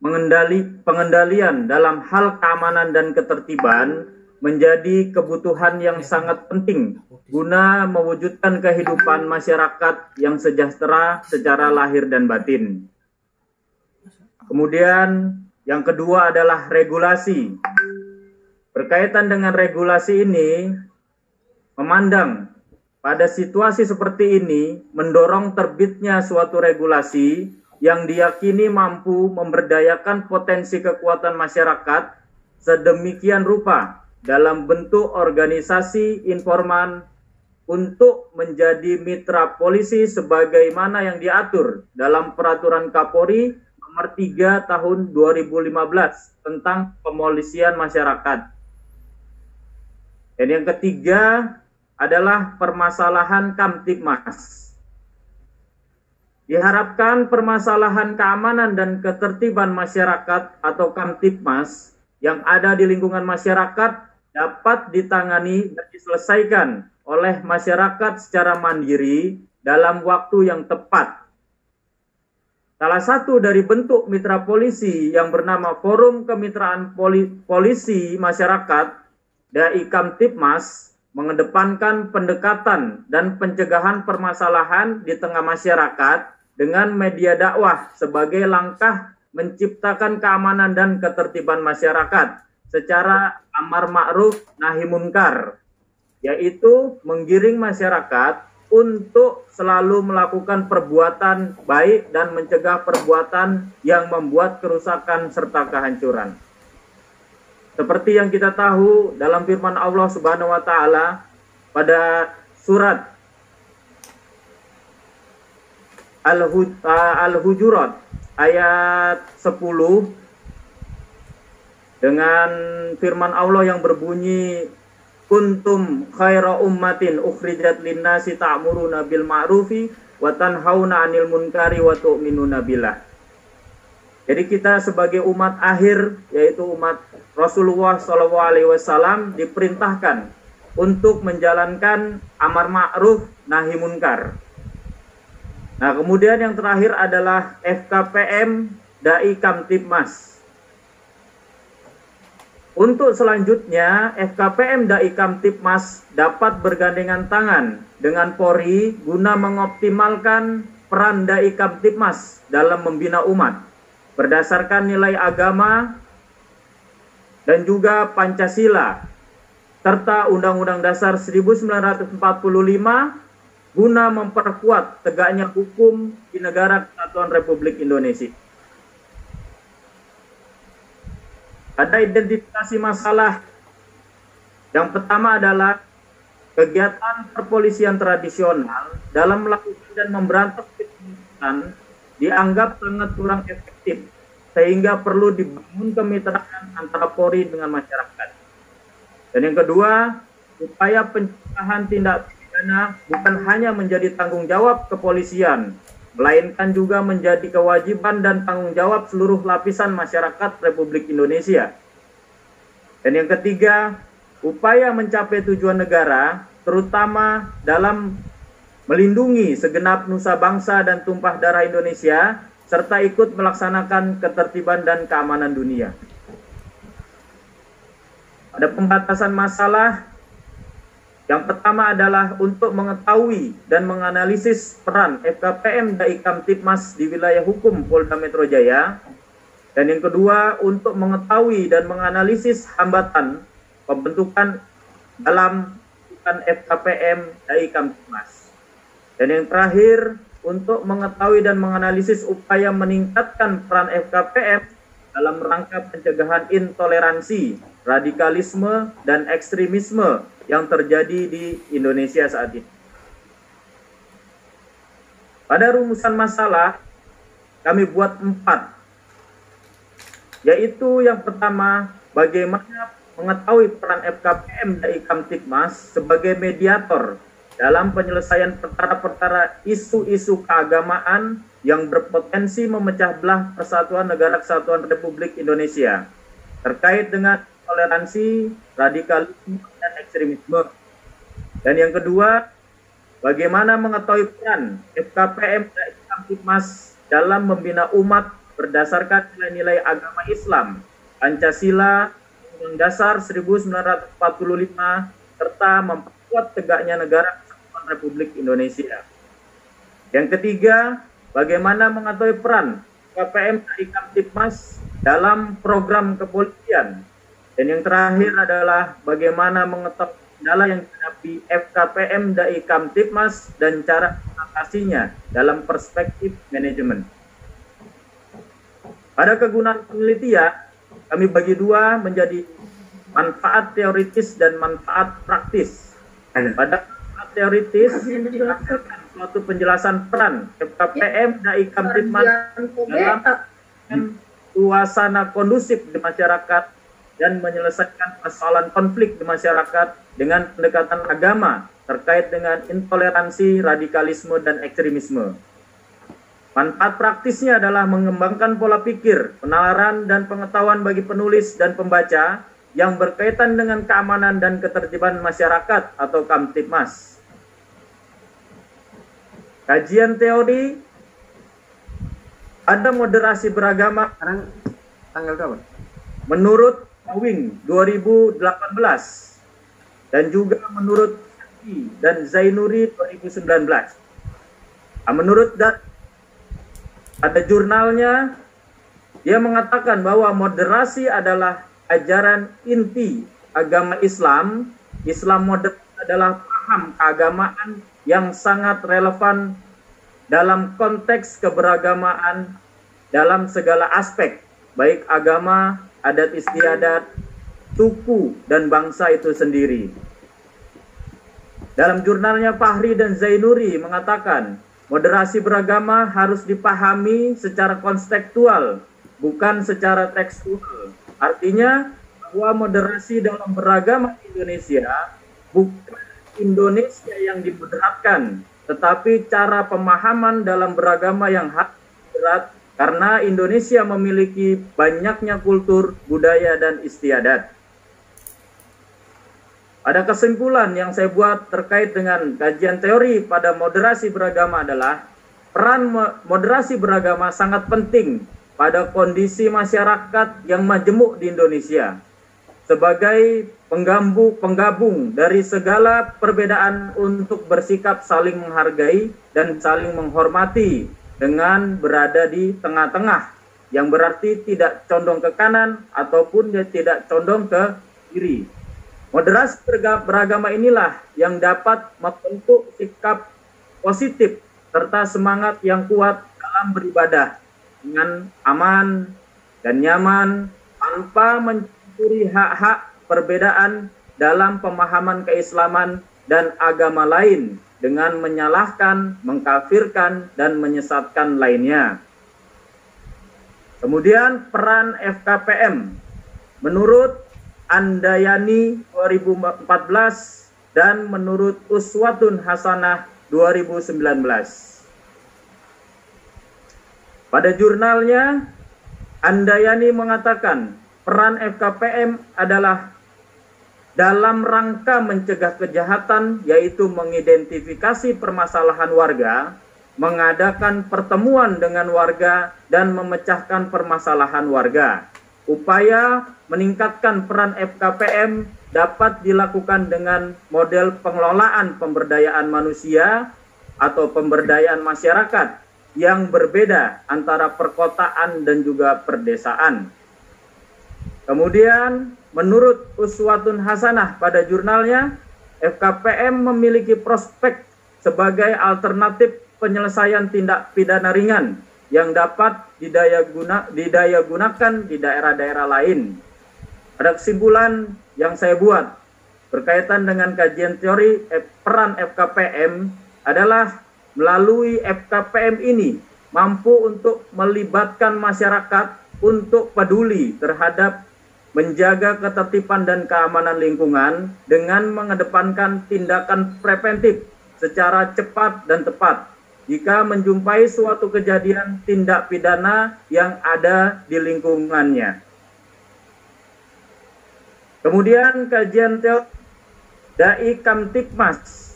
pengendalian dalam hal keamanan dan ketertiban menjadi kebutuhan yang sangat penting guna mewujudkan kehidupan masyarakat yang sejahtera secara lahir dan batin. Kemudian yang kedua adalah regulasi. Berkaitan dengan regulasi ini, memandang pada situasi seperti ini mendorong terbitnya suatu regulasi yang diyakini mampu memberdayakan potensi kekuatan masyarakat sedemikian rupa dalam bentuk organisasi informan untuk menjadi mitra polisi sebagaimana yang diatur dalam Peraturan Kapolri Nomor 3 Tahun 2015 tentang Pemolisian Masyarakat. Dan yang ketiga adalah permasalahan Kamtibmas. Diharapkan permasalahan keamanan dan ketertiban masyarakat atau Kamtibmas yang ada di lingkungan masyarakat dapat ditangani dan diselesaikan oleh masyarakat secara mandiri dalam waktu yang tepat. Salah satu dari bentuk mitra polisi yang bernama Forum Kemitraan Polisi Masyarakat DAI Kamtibmas mengedepankan pendekatan dan pencegahan permasalahan di tengah masyarakat dengan media dakwah sebagai langkah menciptakan keamanan dan ketertiban masyarakat secara amar ma'ruf nahi munkar, yaitu menggiring masyarakat untuk selalu melakukan perbuatan baik dan mencegah perbuatan yang membuat kerusakan serta kehancuran. Seperti yang kita tahu dalam firman Allah Subhanahu wa taala pada surat Al-Hujurat ayat 10 dengan firman Allah yang berbunyi kuntum khaira ummatin ukhrijat linnasi ta'muruna bil ma'rufi wa tanhauna 'anil munkari wa tu'minuna billah. Jadi kita sebagai umat akhir, yaitu umat Rasulullah SAW, diperintahkan untuk menjalankan amar ma'ruf nahi munkar. Nah, kemudian yang terakhir adalah FKPM DAI Kamtibmas. Untuk selanjutnya, FKPM DAI Kamtibmas dapat bergandengan tangan dengan Polri guna mengoptimalkan peran DAI Kamtibmas dalam membina umat berdasarkan nilai agama dan juga Pancasila serta Undang-Undang Dasar 1945 guna memperkuat tegaknya hukum di negara Kesatuan Republik Indonesia. Ada identifikasi masalah. Yang pertama adalah kegiatan perpolisian tradisional dalam melakukan dan memberantas kejahatan dianggap sangat kurang efektif, sehingga perlu dibangun kemitraan antara Polri dengan masyarakat. Dan yang kedua, upaya pencegahan tindak pidana bukan hanya menjadi tanggung jawab kepolisian, melainkan juga menjadi kewajiban dan tanggung jawab seluruh lapisan masyarakat Republik Indonesia. Dan yang ketiga, upaya mencapai tujuan negara, terutama dalam melindungi segenap nusa bangsa dan tumpah darah Indonesia, serta ikut melaksanakan ketertiban dan keamanan dunia. Ada pembatasan masalah. Yang pertama adalah untuk mengetahui dan menganalisis peran FKPM DAI Kamtibmas di wilayah hukum Polda Metro Jaya. Dan yang kedua, untuk mengetahui dan menganalisis hambatan pembentukan dalam FKPM DAI Kamtibmas. Dan yang terakhir, untuk mengetahui dan menganalisis upaya meningkatkan peran FKPM dalam rangka pencegahan intoleransi, radikalisme, dan ekstremisme yang terjadi di Indonesia saat ini. Pada rumusan masalah, kami buat 4, yaitu yang pertama, bagaimana mengetahui peran FKPM DAI Kamtibmas sebagai mediator dalam penyelesaian perkara-perkara isu-isu keagamaan yang berpotensi memecah belah Persatuan Negara Kesatuan Republik Indonesia terkait dengan toleransi, radikalisme, dan ekstremisme. Dan yang kedua, bagaimana mengetahui peran FKPM DAI Kamtibmas dalam membina umat berdasarkan nilai-nilai agama Islam, Pancasila, Undang-Undang Dasar 1945, serta memperkuat tegaknya negara Kesatuan Republik Indonesia. Yang ketiga, bagaimana mengetahui peran KPM dan Kamtibmas dalam program kepolisian. Dan yang terakhir adalah bagaimana mengetahui kendala yang dihadapi FKPM dan Kamtibmas dan cara mengatasinya dalam perspektif manajemen. Pada kegunaan penelitian, kami bagi dua menjadi manfaat teoritis dan manfaat praktis. Pada manfaat teoritis, suatu penjelasan peran FKPM dan Kamtibmas dalam suasana kondusif di masyarakat dan menyelesaikan persoalan konflik di masyarakat dengan pendekatan agama terkait dengan intoleransi, radikalisme, dan ekstremisme. Manfaat praktisnya adalah mengembangkan pola pikir, penalaran, dan pengetahuan bagi penulis dan pembaca yang berkaitan dengan keamanan dan ketertiban masyarakat atau Kamtibmas. Kajian teori, ada moderasi beragama. Sekarang tanggal berapa? Menurut Wing 2018 dan juga menurut Saki dan Zainuri 2019. Menurut ada jurnalnya, dia mengatakan bahwa moderasi adalah ajaran inti agama Islam. Islam modern adalah paham keagamaan yang sangat relevan dalam konteks keberagamaan dalam segala aspek, baik agama, adat istiadat, suku, dan bangsa itu sendiri. Dalam jurnalnya, Fahri dan Zainuri mengatakan, moderasi beragama harus dipahami secara konstekstual, bukan secara tekstual. Artinya, bahwa moderasi dalam beragama Indonesia bukan Indonesia yang diberatkan, tetapi cara pemahaman dalam beragama yang berat, karena Indonesia memiliki banyaknya kultur, budaya, dan istiadat. Ada kesimpulan yang saya buat terkait dengan kajian teori pada moderasi beragama adalah peran moderasi beragama sangat penting pada kondisi masyarakat yang majemuk di Indonesia sebagai penggabung dari segala perbedaan untuk bersikap saling menghargai dan saling menghormati dengan berada di tengah-tengah, yang berarti tidak condong ke kanan ataupun dia tidak condong ke kiri. Moderasi beragama inilah yang dapat membentuk sikap positif serta semangat yang kuat dalam beribadah dengan aman dan nyaman tanpa mencuri hak-hak perbedaan dalam pemahaman keislaman dan agama lain, dengan menyalahkan, mengkafirkan, dan menyesatkan lainnya. Kemudian peran FKPM. Menurut Andayani 2014 dan menurut Uswatun Hasanah 2019. Pada jurnalnya, Andayani mengatakan peran FKPM adalah dalam rangka mencegah kejahatan, yaitu mengidentifikasi permasalahan warga, mengadakan pertemuan dengan warga, dan memecahkan permasalahan warga. Upaya meningkatkan peran FKPM dapat dilakukan dengan model pengelolaan pemberdayaan manusia atau pemberdayaan masyarakat yang berbeda antara perkotaan dan juga perdesaan. Kemudian, menurut Uswatun Hasanah pada jurnalnya, FKPM memiliki prospek sebagai alternatif penyelesaian tindak pidana ringan yang dapat didaya gunakan di daerah-daerah lain. Ada kesimpulan yang saya buat berkaitan dengan kajian teori peran FKPM adalah melalui FKPM ini mampu untuk melibatkan masyarakat untuk peduli terhadap menjaga ketertiban dan keamanan lingkungan dengan mengedepankan tindakan preventif secara cepat dan tepat jika menjumpai suatu kejadian tindak pidana yang ada di lingkungannya. Kemudian kajian teori Dai Kamtibmas.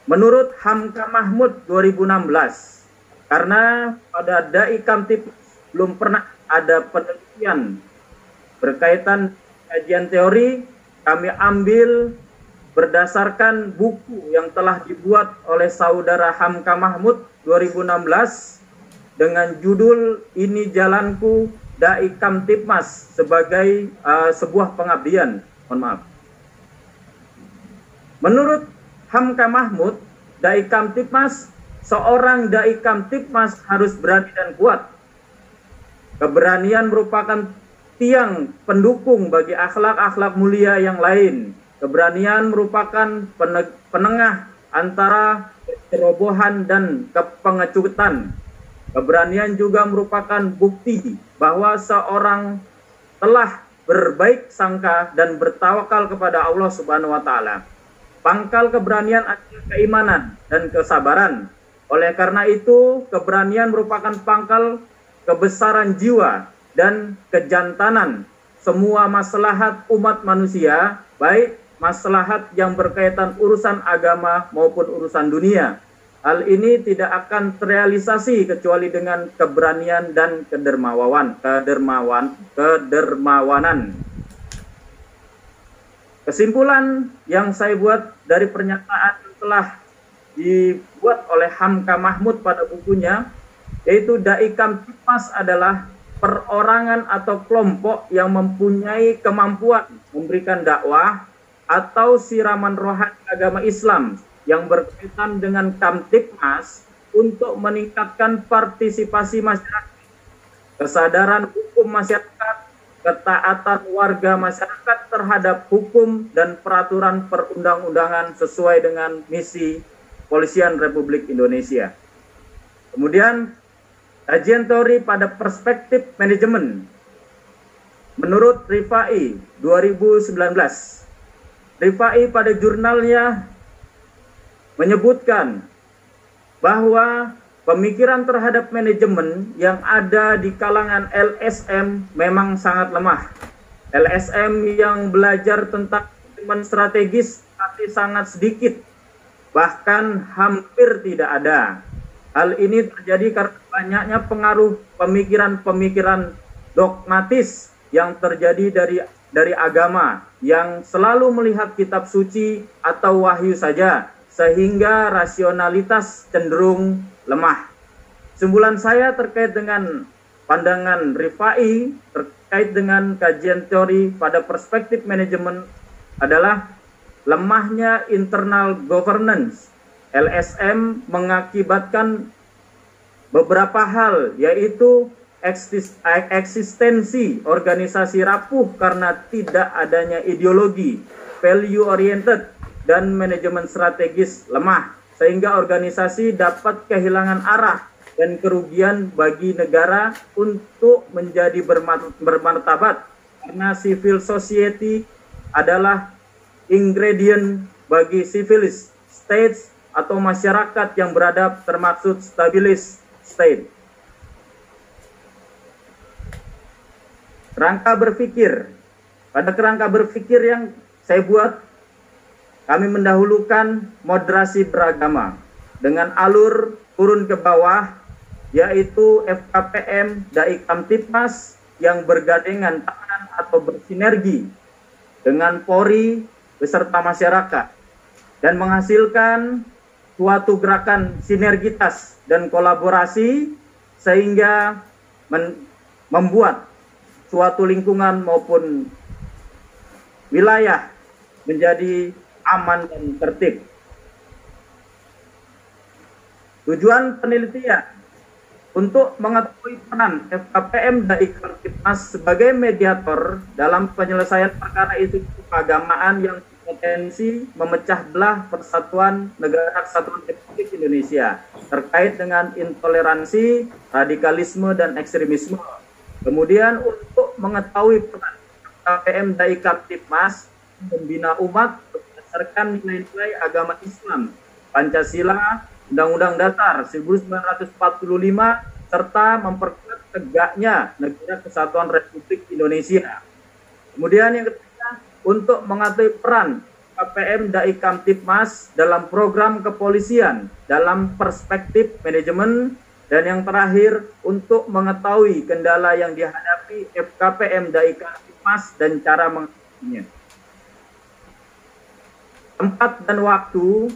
Menurut Hamka Mahmud 2016, Karena pada Dai Kamtipmas belum pernah ada penelitian berkaitan kajian teori, kami ambil berdasarkan buku yang telah dibuat oleh saudara Hamka Mahmud 2016 dengan judul Ini Jalanku Dai Kamtipmas sebagai sebuah pengabdian. Mohon maaf. Menurut Hamka Mahmud, Dai Kamtipmas, seorang Dai Kamtipmas harus berani dan kuat. Keberanian merupakan tiang pendukung bagi akhlak-akhlak mulia yang lain. Keberanian merupakan penengah antara kerobohan dan kepengecutan. Keberanian juga merupakan bukti bahwa seorang telah berbaik sangka dan bertawakal kepada Allah Subhanahu wa taala. Pangkal keberanian adalah keimanan dan kesabaran. Oleh karena itu, keberanian merupakan pangkal kebesaran jiwa dan kejantanan semua maslahat umat manusia, baik maslahat yang berkaitan urusan agama maupun urusan dunia. Hal ini tidak akan terrealisasi kecuali dengan keberanian dan kedermawanan. Kesimpulan yang saya buat dari pernyataan yang telah dibuat oleh Hamka Mahmud pada bukunya, yaitu Dai Kamtipmas adalah perorangan atau kelompok yang mempunyai kemampuan memberikan dakwah atau siraman rohani agama Islam yang berkaitan dengan Kamtipmas untuk meningkatkan partisipasi masyarakat, kesadaran hukum masyarakat, ketaatan warga masyarakat terhadap hukum dan peraturan perundang-undangan sesuai dengan misi Kepolisian Republik Indonesia. Kemudian, kajian teori pada perspektif manajemen. Menurut Rifai 2019, Rifai pada jurnalnya menyebutkan bahwa pemikiran terhadap manajemen yang ada di kalangan LSM memang sangat lemah. LSM yang belajar tentang manajemen strategis tapi sangat sedikit, bahkan hampir tidak ada. Hal ini terjadi karena banyaknya pengaruh pemikiran-pemikiran dogmatis yang terjadi dari agama yang selalu melihat kitab suci atau wahyu saja, sehingga rasionalitas cenderung lemah. Kesimpulan saya terkait dengan pandangan Rifai terkait dengan kajian teori pada perspektif manajemen adalah lemahnya internal governance. LSM mengakibatkan beberapa hal, yaitu eksistensi organisasi rapuh karena tidak adanya ideologi, value oriented, dan manajemen strategis lemah, sehingga organisasi dapat kehilangan arah dan kerugian bagi negara untuk menjadi bermartabat, karena civil society adalah ingredient bagi civilist states atau masyarakat yang beradab, termaksud stabilis state. Rangka berpikir. Pada kerangka berpikir yang saya buat, kami mendahulukan moderasi beragama dengan alur turun ke bawah, yaitu FKPM Dai Kamtipmas yang bergandengan tangan atau bersinergi dengan Polri beserta masyarakat dan menghasilkan suatu gerakan sinergitas dan kolaborasi sehingga membuat suatu lingkungan maupun wilayah menjadi aman dan tertib. Tujuan penelitian untuk mengetahui peran FKPM Dai Kamtipmas sebagai mediator dalam penyelesaian perkara isu keagamaan yang potensi memecah belah persatuan negara kesatuan Republik Indonesia terkait dengan intoleransi, radikalisme, dan ekstremisme. Kemudian untuk mengetahui peran FKPM Dai Kamtipmas membina umat berdasarkan nilai-nilai agama Islam, Pancasila, Undang-Undang Dasar 1945, serta memperkuat tegaknya negara kesatuan Republik Indonesia. Kemudian yang ketiga, untuk mengetahui peran FKPM Dai Kamtipmas dalam program kepolisian dalam perspektif manajemen Dan yang terakhir, untuk mengetahui kendala yang dihadapi FKPM DAI Kamtipmas dan cara mengatasinya. Tempat dan waktu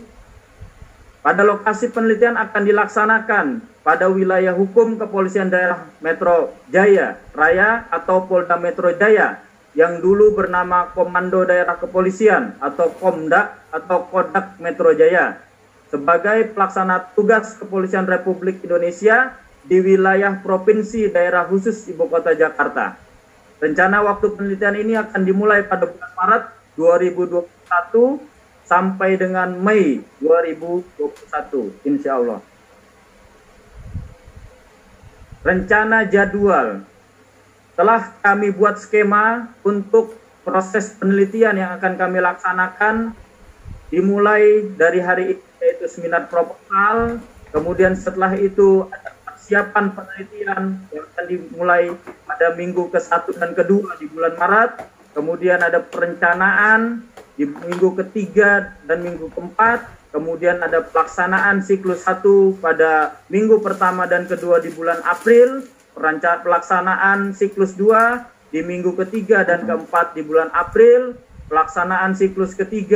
pada lokasi penelitian akan dilaksanakan pada wilayah hukum Kepolisian Daerah Metro Jaya Raya atau Polda Metro Jaya yang dulu bernama Komando Daerah Kepolisian atau Komdak atau Kodak Metro Jaya sebagai pelaksana tugas Kepolisian Republik Indonesia di wilayah Provinsi Daerah Khusus Ibu Kota Jakarta. Rencana waktu penelitian ini akan dimulai pada bulan Maret 2021 sampai dengan Mei 2021, insya Allah. Rencana jadwal. Telah kami buat skema untuk proses penelitian yang akan kami laksanakan dimulai dari hari ini, yaitu seminar proposal, kemudian setelah itu ada persiapan penelitian yang akan dimulai pada minggu ke-1 dan ke-2 di bulan Maret, kemudian ada perencanaan di minggu ke-3 dan minggu ke-4, kemudian ada pelaksanaan siklus 1 pada minggu pertama dan kedua di bulan April, pelaksanaan siklus 2 di minggu ke-3 dan ke-4 di bulan April, pelaksanaan siklus ke-3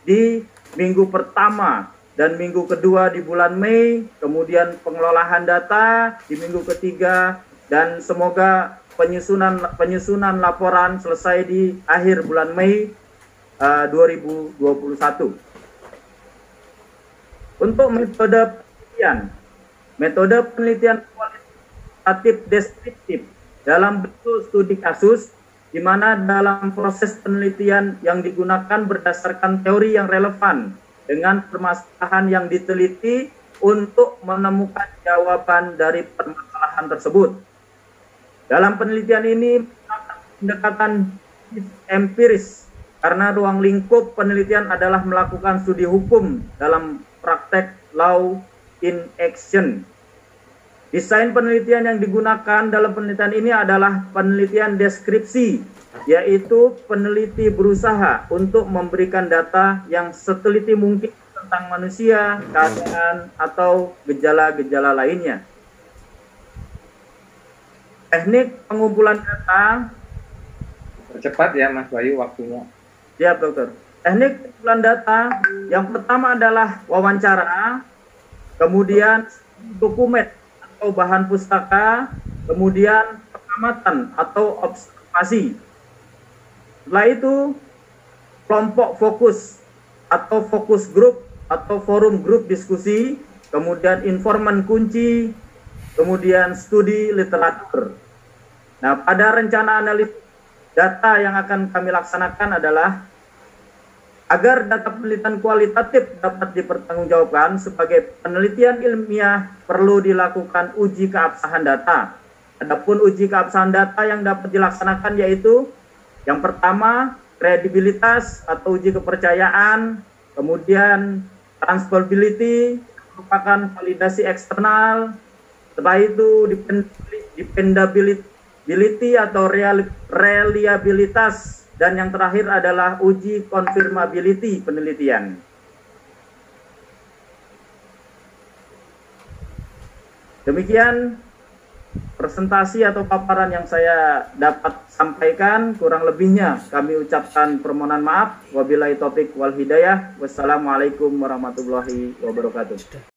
di minggu pertama dan minggu kedua di bulan Mei, kemudian pengelolaan data di minggu ketiga, dan semoga penyusunan laporan selesai di akhir bulan Mei 2021. Untuk metode penelitian kualitatif deskriptif dalam bentuk studi kasus, di mana dalam proses penelitian yang digunakan berdasarkan teori yang relevan dengan permasalahan yang diteliti untuk menemukan jawaban dari permasalahan tersebut. Dalam penelitian ini pendekatan empiris karena ruang lingkup penelitian adalah melakukan studi hukum dalam praktek law in action. Desain penelitian yang digunakan dalam penelitian ini adalah penelitian deskripsi, yaitu peneliti berusaha untuk memberikan data yang seteliti mungkin tentang manusia, keadaan, atau gejala-gejala lainnya. Teknik pengumpulan data. Percepat ya Mas Bayu waktunya. Siap, dokter. Teknik pengumpulan data yang pertama adalah wawancara, kemudian dokumen atau bahan pustaka, kemudian pengamatan atau observasi. Setelah itu kelompok fokus atau fokus grup atau forum grup diskusi, kemudian informan kunci, kemudian studi literatur. Nah, pada rencana analisis data yang akan kami laksanakan adalah agar data penelitian kualitatif dapat dipertanggungjawabkan sebagai penelitian ilmiah, perlu dilakukan uji keabsahan data. Adapun uji keabsahan data yang dapat dilaksanakan yaitu yang pertama, kredibilitas atau uji kepercayaan, kemudian transferability, merupakan validasi eksternal, setelah itu dependability atau reliabilitas, dan yang terakhir adalah uji confirmability penelitian. Demikian presentasi atau paparan yang saya dapat sampaikan, kurang lebihnya kami ucapkan permohonan maaf. Wabillahi taufik wal hidayah. Wassalamualaikum warahmatullahi wabarakatuh.